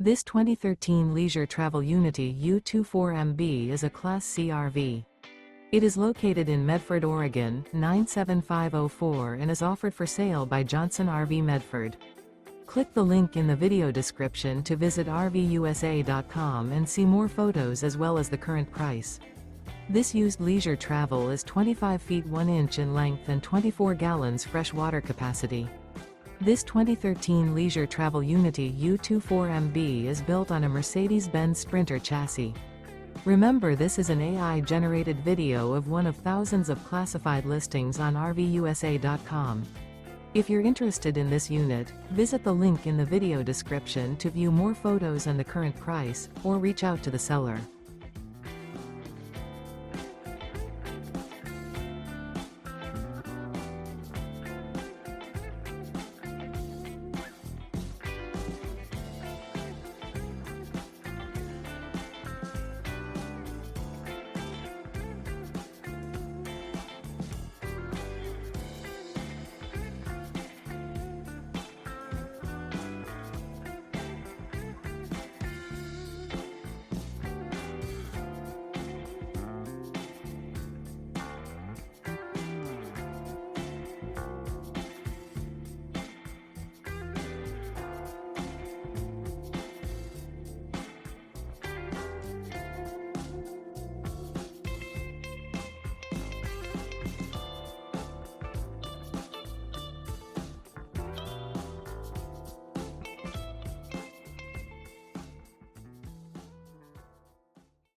This 2013 Leisure Travel Unity U24MB is a Class C RV. It is located in Medford, Oregon, 97504 and is offered for sale by Johnson RV Medford. Click the link in the video description to visit RVUSA.com and see more photos as well as the current price. This used leisure travel is 25 feet 1 inch in length and 24 gallons fresh water capacity. This 2013 Leisure Travel Unity U24MB is built on a Mercedes-Benz Sprinter chassis. Remember, this is an AI-generated video of one of thousands of classified listings on RVUSA.com. If you're interested in this unit, visit the link in the video description to view more photos and the current price, or reach out to the seller.